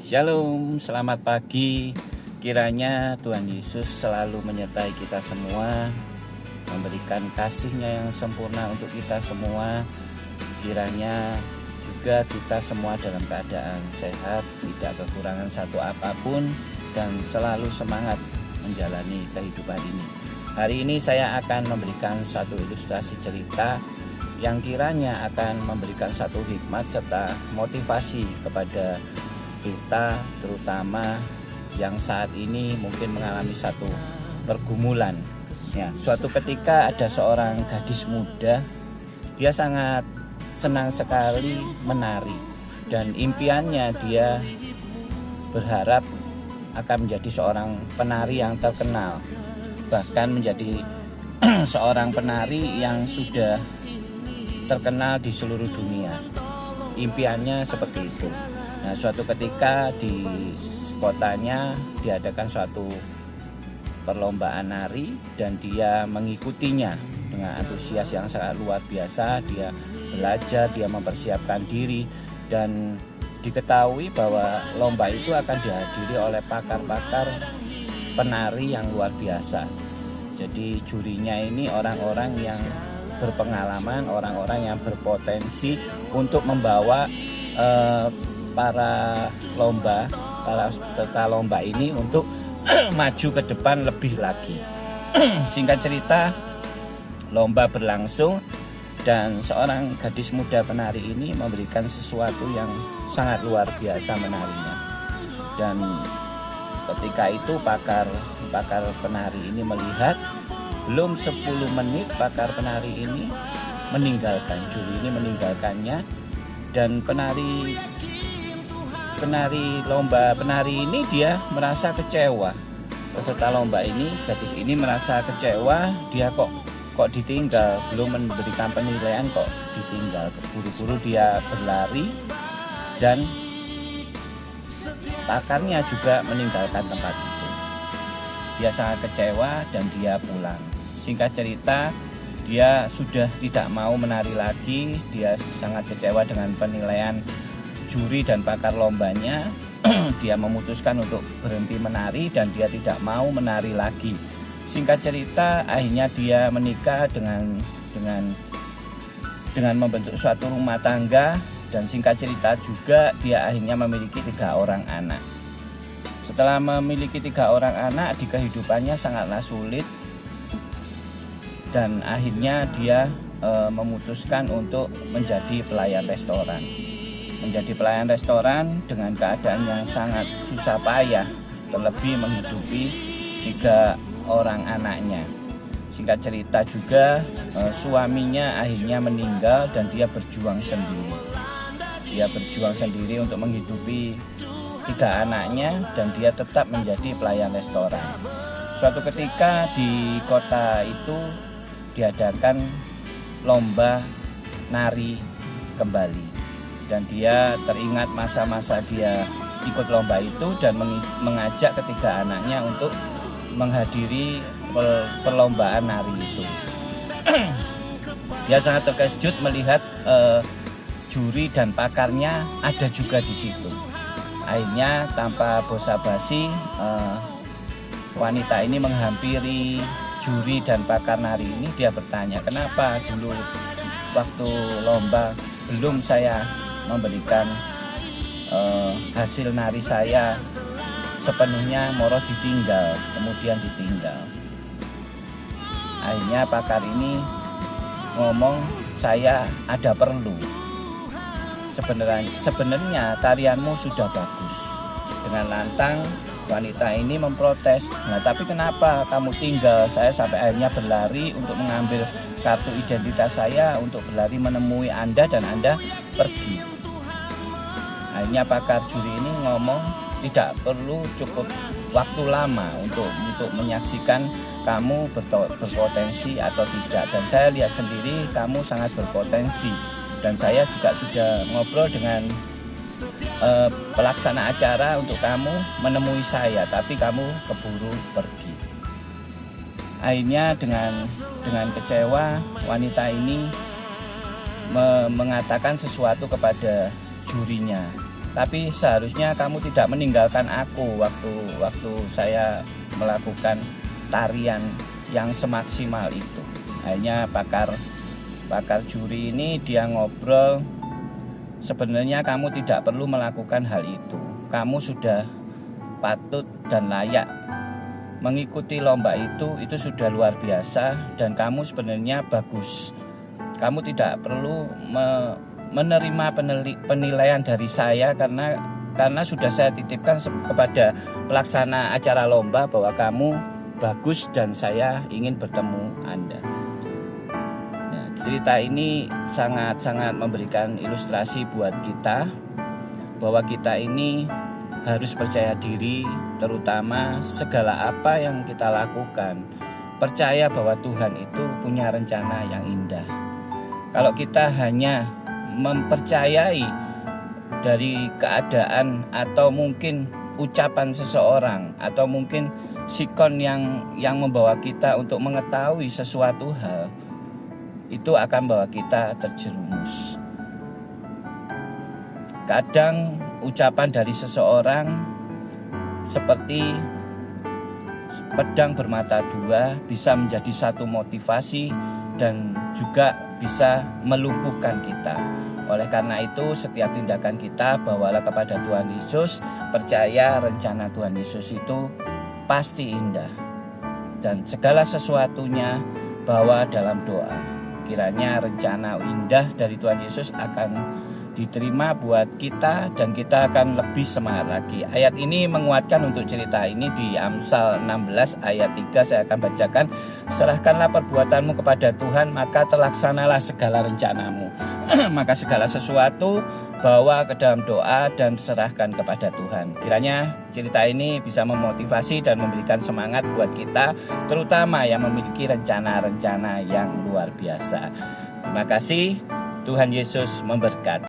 Shalom, selamat pagi. Kiranya Tuhan Yesus selalu menyertai kita semua, memberikan kasih-Nya yang sempurna untuk kita semua. Kiranya juga kita semua dalam keadaan sehat, tidak kekurangan satu apapun, dan selalu semangat menjalani kehidupan ini. Hari ini saya akan memberikan satu ilustrasi cerita yang kiranya akan memberikan satu hikmat serta motivasi kepada kita, terutama yang saat ini mungkin mengalami satu pergumulan. Ya, suatu ketika ada seorang gadis muda, dia sangat senang sekali menari, dan impiannya dia berharap akan menjadi seorang penari yang terkenal, bahkan menjadi seorang penari yang sudah terkenal di seluruh dunia. Impiannya seperti itu. Nah, suatu ketika di kotanya diadakan suatu perlombaan nari dan dia mengikutinya dengan antusias yang sangat luar biasa. Dia belajar, dia mempersiapkan diri, dan diketahui bahwa lomba itu akan dihadiri oleh pakar-pakar penari yang luar biasa. Jadi jurinya ini orang-orang yang berpengalaman, orang-orang yang berpotensi untuk membawa para peserta lomba ini untuk maju ke depan lebih lagi. Singkat cerita, lomba berlangsung dan seorang gadis muda penari ini memberikan sesuatu yang sangat luar biasa menarinya. Dan ketika itu pakar penari ini melihat, belum 10 menit pakar penari ini meninggalkan, juri ini meninggalkannya, dan penari lomba penari ini dia merasa kecewa. Peserta lomba ini, gadis ini merasa kecewa, dia kok ditinggal, belum memberikan penilaian kok ditinggal. Buru-buru dia berlari dan pakarnya juga meninggalkan tempat itu. Dia sangat kecewa dan dia pulang. Singkat cerita, dia sudah tidak mau menari lagi. Dia sangat kecewa dengan penilaian juri dan pakar lombanya. Dia memutuskan untuk berhenti menari dan dia tidak mau menari lagi. Singkat cerita, akhirnya dia menikah dengan membentuk suatu rumah tangga, dan singkat cerita juga dia akhirnya memiliki 3 orang anak. Setelah memiliki 3 orang anak, di kehidupannya sangatlah sulit, dan akhirnya dia memutuskan untuk menjadi pelayan restoran. Menjadi pelayan restoran dengan keadaan yang sangat susah payah, terlebih menghidupi 3 orang anaknya. Singkat cerita juga suaminya akhirnya meninggal dan dia berjuang sendiri. Dia berjuang sendiri untuk menghidupi 3 anaknya dan dia tetap menjadi pelayan restoran. Suatu ketika di kota itu diadakan lomba nari kembali, dan dia teringat masa-masa dia ikut lomba itu dan mengajak ketiga anaknya untuk menghadiri perlombaan nari itu. Dia sangat terkejut melihat juri dan pakarnya ada juga di situ. Akhirnya tanpa basa-basi, wanita ini menghampiri juri dan pakar nari ini. Dia bertanya, kenapa dulu waktu lomba belum saya memberikan hasil nari saya sepenuhnya, moro ditinggal, kemudian ditinggal. Akhirnya pakar ini ngomong, saya ada perlu. Sebenarnya tarianmu sudah bagus. Dengan lantang wanita ini memprotes, nah tapi kenapa kamu tinggal? Saya sampai akhirnya berlari untuk mengambil kartu identitas saya, untuk berlari menemui Anda, dan Anda pergi. Akhirnya pakar juri ini ngomong, tidak perlu cukup waktu lama untuk menyaksikan kamu berpotensi atau tidak, dan saya lihat sendiri kamu sangat berpotensi, dan saya juga sudah ngobrol dengan pelaksana acara untuk kamu menemui saya, tapi kamu keburu pergi. Akhirnya dengan kecewa, wanita ini mengatakan sesuatu kepada jurinya. Tapi seharusnya kamu tidak meninggalkan aku waktu saya melakukan tarian yang semaksimal itu. Akhirnya pakar juri ini dia ngobrol, sebenarnya kamu tidak perlu melakukan hal itu. Kamu sudah patut dan layak mengikuti lomba itu sudah luar biasa, dan kamu sebenarnya bagus. Kamu tidak perlu menerima penilaian dari saya karena sudah saya titipkan kepada pelaksana acara lomba bahwa kamu bagus dan saya ingin bertemu Anda. Nah, cerita ini sangat-sangat memberikan ilustrasi buat kita bahwa kita ini harus percaya diri, terutama segala apa yang kita lakukan. Percaya bahwa Tuhan itu punya rencana yang indah. Kalau kita hanya mempercayai dari keadaan atau mungkin ucapan seseorang atau mungkin sikon yang membawa kita untuk mengetahui sesuatu hal, itu akan membawa kita terjerumus. Kadang ucapan dari seseorang seperti pedang bermata dua, bisa menjadi satu motivasi dan juga bisa melumpuhkan kita. Oleh karena itu, setiap tindakan kita bawalah kepada Tuhan Yesus. Percaya rencana Tuhan Yesus itu pasti indah, dan segala sesuatunya bawa dalam doa. Kiranya rencana indah dari Tuhan Yesus akan diterima buat kita, dan kita akan lebih semangat lagi. Ayat ini menguatkan untuk cerita ini di Amsal 16 ayat 3. Saya akan bacakan. Serahkanlah perbuatanmu kepada Tuhan, maka terlaksanalah segala rencanamu. Maka segala sesuatu bawa ke dalam doa dan serahkan kepada Tuhan. Kiranya cerita ini bisa memotivasi dan memberikan semangat buat kita, terutama yang memiliki rencana-rencana yang luar biasa. Terima kasih. Tuhan Yesus memberkati.